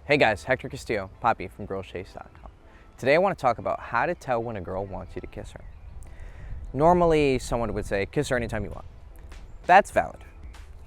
Hey guys, Hector Castillo, Poppy from girlschase.com. Today I want to talk about how to tell when a girl wants you to kiss her. Normally someone would say, kiss her anytime you want. That's valid.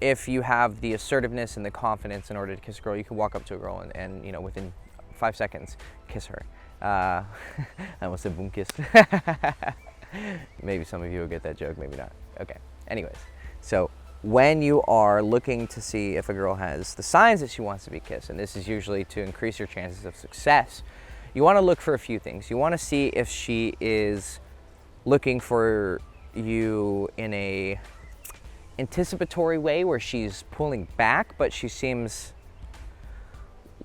If you have the assertiveness and the confidence in order to kiss a girl, you can walk up to a girl and within 5 seconds, kiss her. I almost said boom kiss. Maybe some of you will get that joke, maybe not. Okay, anyways. So when you are looking to see if a girl has the signs that she wants to be kissed, and this is usually to increase your chances of success, you want to look for a few things. You want to see if she is looking for you in a anticipatory way where she's pulling back, but she seems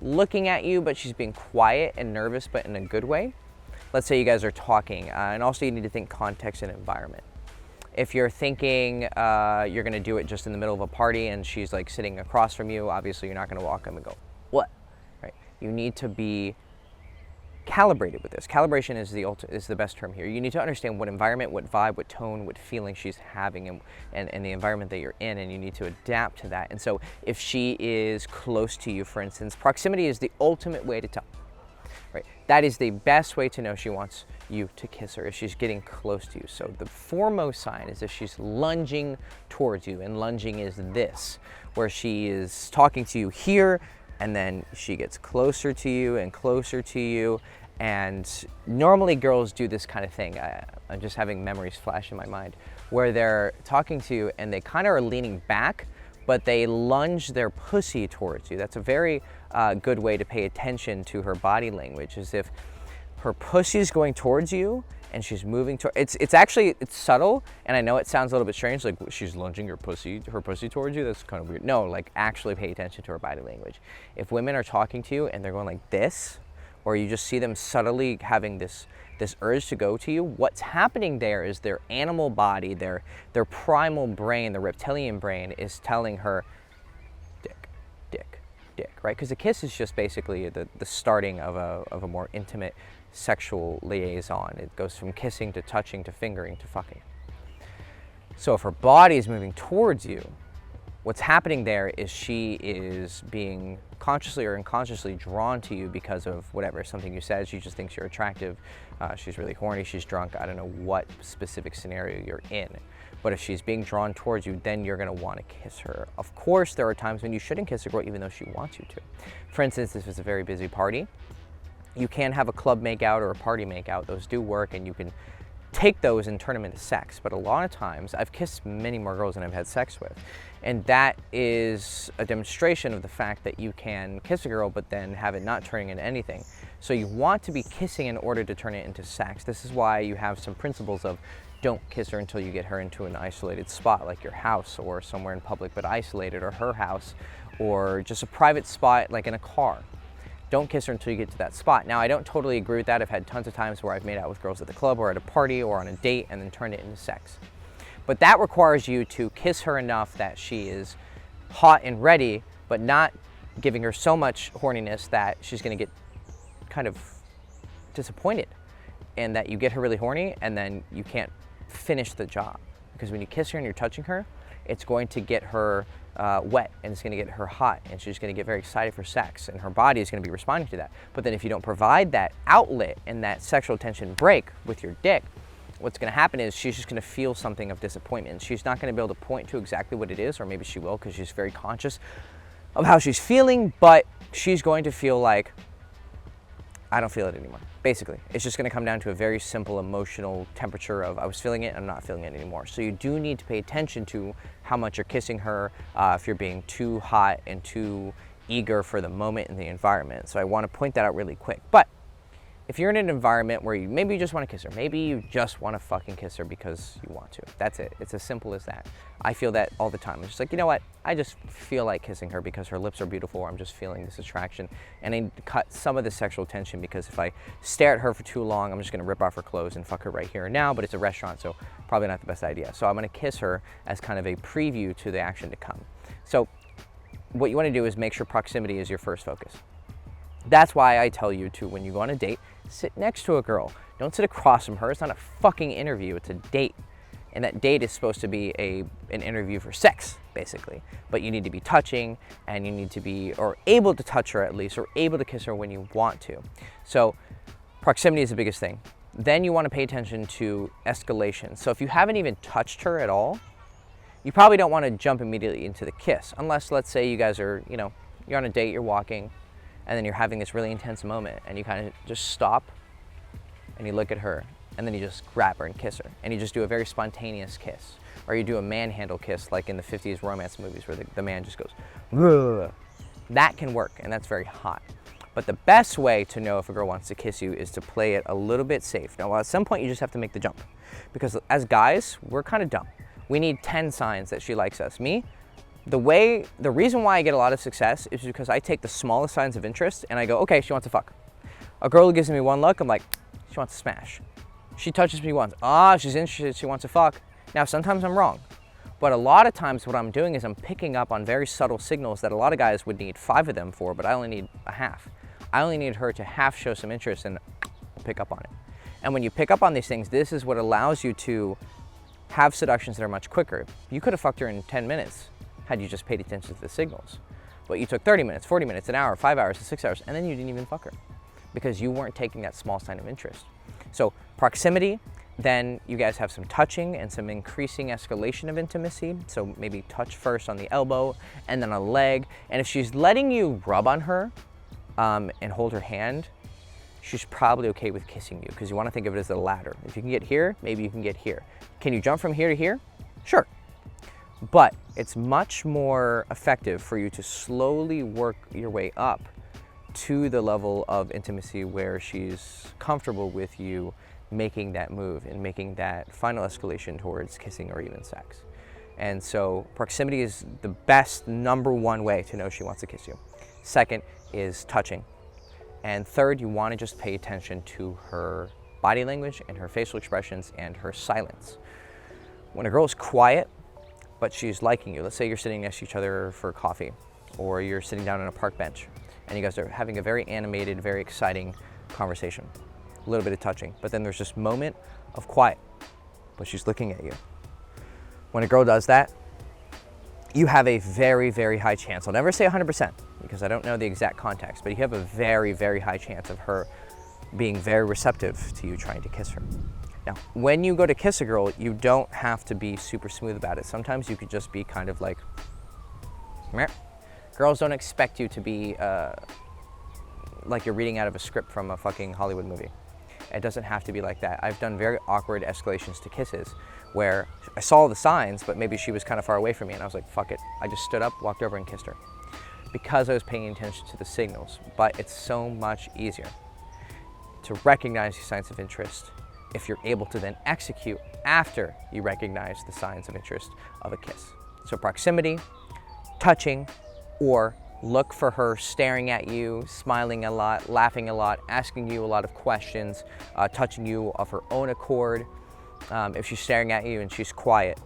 looking at you, but she's being quiet and nervous, but in a good way. Let's say you guys are talking, and also you need to think context and environment. If you're thinking you're gonna do it just in the middle of a party and she's like sitting across from you, obviously you're not gonna walk up and go, what? Right? You need to be calibrated with this. Calibration is the best term here. You need to understand what environment, what vibe, what tone, what feeling she's having and the environment that you're in, and you need to adapt to that. And so if she is close to you, for instance, proximity is the ultimate way to tell. Right? That is the best way to know she wants you to kiss her, if she's getting close to you. So the foremost sign is if she's lunging towards you, and lunging is this, where she is talking to you here, and then she gets closer to you and closer to you. And normally girls do this kind of thing. I'm just having memories flash in my mind, where they're talking to you and they kind of are leaning back, but they lunge their pussy towards you. That's a very good way to pay attention to her body language, is if her pussy is going towards you and she's moving toward, it's subtle, and I know it sounds a little bit strange, like she's lunging her pussy towards you. That's kind of weird. No, like actually pay attention to her body language. If women are talking to you and they're going like this, or you just see them subtly having this urge to go to you, what's happening there is their animal body, their primal brain, the reptilian brain, is telling her, dick, dick, dick, right? Because a kiss is just basically the starting of a more intimate sexual liaison. It goes from kissing to touching to fingering to fucking. So if her body is moving towards you, what's happening there is she is being consciously or unconsciously drawn to you because of whatever, something you said. She just thinks you're attractive. She's really horny, she's drunk. I don't know what specific scenario you're in. But if she's being drawn towards you, then you're gonna wanna kiss her. Of course, there are times when you shouldn't kiss a girl even though she wants you to. For instance, if it's a very busy party, you can have a club makeout or a party makeout. Those do work, and you can take those and turn them into sex. But a lot of times, I've kissed many more girls than I've had sex with. And that is a demonstration of the fact that you can kiss a girl, but then have it not turning into anything. So you want to be kissing in order to turn it into sex. This is why you have some principles of don't kiss her until you get her into an isolated spot, like your house or somewhere in public, but isolated, or her house, or just a private spot like in a car. Don't kiss her until you get to that spot. Now, I don't totally agree with that. I've had tons of times where I've made out with girls at the club or at a party or on a date and then turned it into sex. But that requires you to kiss her enough that she is hot and ready, but not giving her so much horniness that she's gonna get kind of disappointed, and that you get her really horny and then you can't finish the job. Because when you kiss her and you're touching her, it's going to get her wet, and it's gonna get her hot, and she's gonna get very excited for sex, and her body is gonna be responding to that. But then if you don't provide that outlet and that sexual tension break with your dick, what's gonna happen is she's just gonna feel something of disappointment. She's not gonna be able to point to exactly what it is, or maybe she will because she's very conscious of how she's feeling, but she's going to feel like, I don't feel it anymore. Basically, it's just gonna come down to a very simple emotional temperature of I was feeling it, I'm not feeling it anymore. So you do need to pay attention to how much you're kissing her, if you're being too hot and too eager for the moment and the environment. So I wanna point that out really quick. But if you're in an environment where maybe you just wanna kiss her, maybe you just wanna fucking kiss her because you want to. That's it, it's as simple as that. I feel that all the time. I'm just like, you know what? I just feel like kissing her because her lips are beautiful, or I'm just feeling this attraction. And I need to cut some of the sexual tension, because if I stare at her for too long, I'm just gonna rip off her clothes and fuck her right here and now, but it's a restaurant, so probably not the best idea. So I'm gonna kiss her as kind of a preview to the action to come. So what you wanna do is make sure proximity is your first focus. That's why I tell you to, when you go on a date, sit next to a girl. Don't sit across from her. It's not a fucking interview, it's a date. And that date is supposed to be an interview for sex, basically. But you need to be touching, and you need to be, or able to touch her at least, or able to kiss her when you want to. So proximity is the biggest thing. Then you want to pay attention to escalation. So if you haven't even touched her at all, you probably don't want to jump immediately into the kiss, unless, let's say, you guys are, you know, you're on a date, you're walking, and then you're having this really intense moment, and you kind of just stop, and you look at her, and then you just grab her and kiss her, and you just do a very spontaneous kiss, or you do a manhandle kiss like in the 50s romance movies where the man just goes, "Ugh." That can work, and that's very hot. But the best way to know if a girl wants to kiss you is to play it a little bit safe. Now, at some point, you just have to make the jump, because as guys, we're kind of dumb. We need 10 signs that she likes us. Me, the reason why I get a lot of success is because I take the smallest signs of interest and I go, okay, she wants to fuck. A girl who gives me one look, I'm like, she wants to smash. She touches me once, she's interested, she wants to fuck. Now, sometimes I'm wrong, but a lot of times what I'm doing is I'm picking up on very subtle signals that a lot of guys would need 5 of them for, but I only need a half. I only need her to half show some interest and pick up on it. And when you pick up on these things, this is what allows you to have seductions that are much quicker. You could have fucked her in 10 minutes had you just paid attention to the signals. But you took 30 minutes, 40 minutes, an hour, 5 hours, 6 hours, and then you didn't even fuck her because you weren't taking that small sign of interest. So proximity, then you guys have some touching and some increasing escalation of intimacy. So maybe touch first on the elbow and then a leg. And if she's letting you rub on her and hold her hand, she's probably okay with kissing you, because you want to think of it as a ladder. If you can get here, maybe you can get here. Can you jump from here to here? Sure. But it's much more effective for you to slowly work your way up to the level of intimacy where she's comfortable with you making that move and making that final escalation towards kissing or even sex. And so proximity is the best #1 way to know she wants to kiss you. Second is touching. And third, you want to just pay attention to her body language and her facial expressions and her silence. When a girl is quiet, but she's liking you, let's say you're sitting next to each other for coffee, or you're sitting down on a park bench, and you guys are having a very animated, very exciting conversation, a little bit of touching, but then there's this moment of quiet, but she's looking at you. When a girl does that, you have a very, very high chance, I'll never say 100%, because I don't know the exact context, but you have a very, very high chance of her being very receptive to you trying to kiss her. Now, when you go to kiss a girl, you don't have to be super smooth about it. Sometimes you could just be kind of like, meh. Girls don't expect you to be like you're reading out of a script from a fucking Hollywood movie. It doesn't have to be like that. I've done very awkward escalations to kisses where I saw the signs, but maybe she was kind of far away from me, and I was like, fuck it. I just stood up, walked over, and kissed her because I was paying attention to the signals. But it's so much easier to recognize these signs of interest if you're able to then execute after you recognize the signs of interest of a kiss. So proximity, touching, or look for her staring at you, smiling a lot, laughing a lot, asking you a lot of questions, touching you of her own accord. If she's staring at you and she's quiet.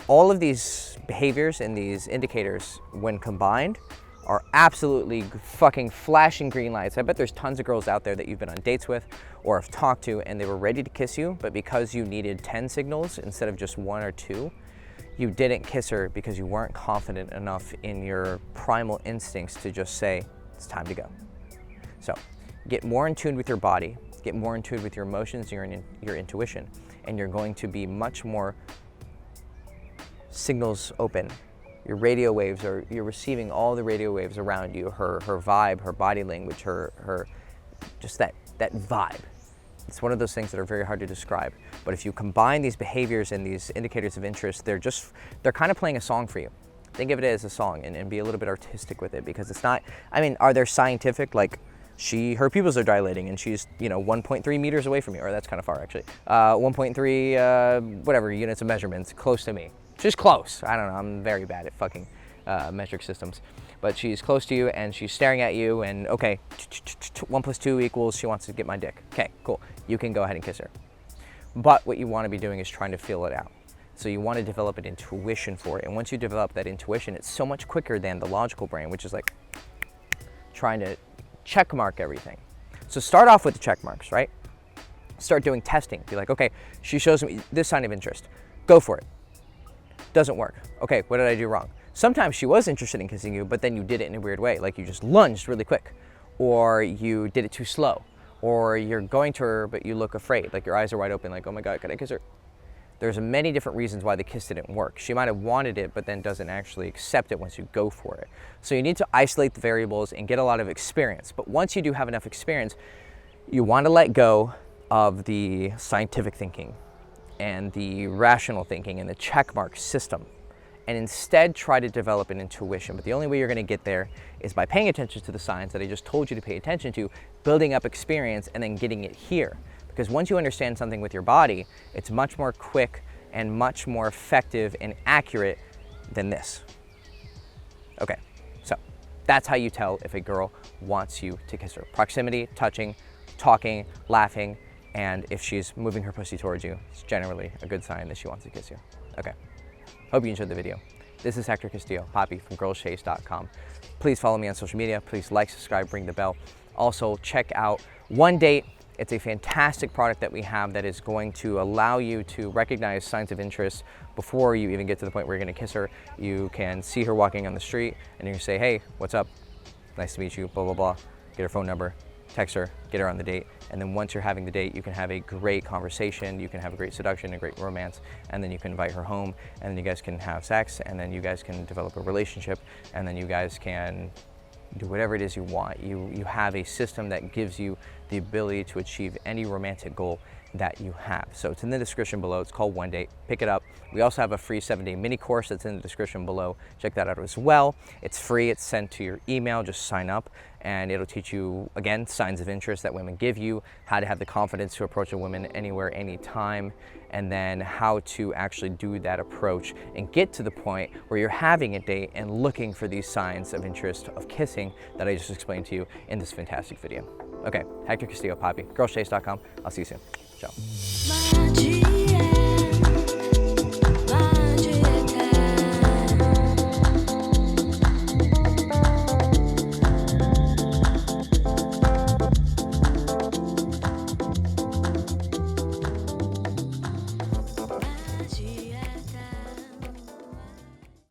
All of these behaviors and these indicators, when combined, are absolutely fucking flashing green lights. I bet there's tons of girls out there that you've been on dates with or have talked to, and they were ready to kiss you, but because you needed 10 signals instead of just 1 or 2, you didn't kiss her because you weren't confident enough in your primal instincts to just say, it's time to go. So get more in tune with your body, get more in tune with your emotions, your intuition, and you're going to be much more signals open. Your radio waves you're receiving all the radio waves around you, her vibe, her body language, her just that vibe. It's one of those things that are very hard to describe. But if you combine these behaviors and these indicators of interest, they're kind of playing a song for you. Think of it as a song and be a little bit artistic with it, because it's not, I mean, are there scientific, like her pupils are dilating and she's, 1.3 meters away from me, or that's kind of far actually. 1.3, whatever units of measurements, close to me. She's close. I don't know, I'm very bad at fucking metric systems. But she's close to you and she's staring at you, and okay, 1 + 2 = she wants to get my dick. Okay, cool. You can go ahead and kiss her. But what you want to be doing is trying to feel it out. So you want to develop an intuition for it. And once you develop that intuition, it's so much quicker than the logical brain, which is like trying to check mark everything. So start off with the check marks, right? Start doing testing. Be like, okay, she shows me this sign of interest. Go for it. Doesn't work. Okay, what did I do wrong? Sometimes she was interested in kissing you, but then you did it in a weird way, like you just lunged really quick, or you did it too slow, or you're going to her but you look afraid, like your eyes are wide open, like, oh my God, can I kiss her? There's many different reasons why the kiss didn't work. She might have wanted it, but then doesn't actually accept it once you go for it. So you need to isolate the variables and get a lot of experience. But once you do have enough experience, you want to let go of the scientific thinking and the rational thinking and the checkmark system, and instead try to develop an intuition. But the only way you're going to get there is by paying attention to the signs that I just told you to pay attention to, building up experience, and then getting it here. Because once you understand something with your body, it's much more quick and much more effective and accurate than this. Okay, so that's how you tell if a girl wants you to kiss her. Proximity, touching, talking, laughing, and if she's moving her pussy towards you, it's generally a good sign that she wants to kiss you. Okay, hope you enjoyed the video. This is Hector Castillo, Poppy from girlschase.com. Please follow me on social media. Please like, subscribe, ring the bell. Also, check out One Date. It's a fantastic product that we have that is going to allow you to recognize signs of interest before you even get to the point where you're going to kiss her. You can see her walking on the street and you can say, hey, what's up? Nice to meet you, blah, blah, blah. Get her phone number, text her, get her on the date. And then once you're having the date, you can have a great conversation, you can have a great seduction, a great romance, and then you can invite her home, and then you guys can have sex, and then you guys can develop a relationship, and then you guys can do whatever it is you want. You have a system that gives you the ability to achieve any romantic goal that you have. So it's in the description below. It's called One Date. Pick it up. We also have a free 7-day mini course that's in the description below. Check that out as well. It's free. It's sent to your email. Just sign up and it'll teach you, again, signs of interest that women give you, how to have the confidence to approach a woman anywhere, anytime, and then how to actually do that approach and get to the point where you're having a date and looking for these signs of interest of kissing that I just explained to you in this fantastic video. Okay, Hector Castillo, Poppy, girlschase.com. I'll see you soon. Ciao.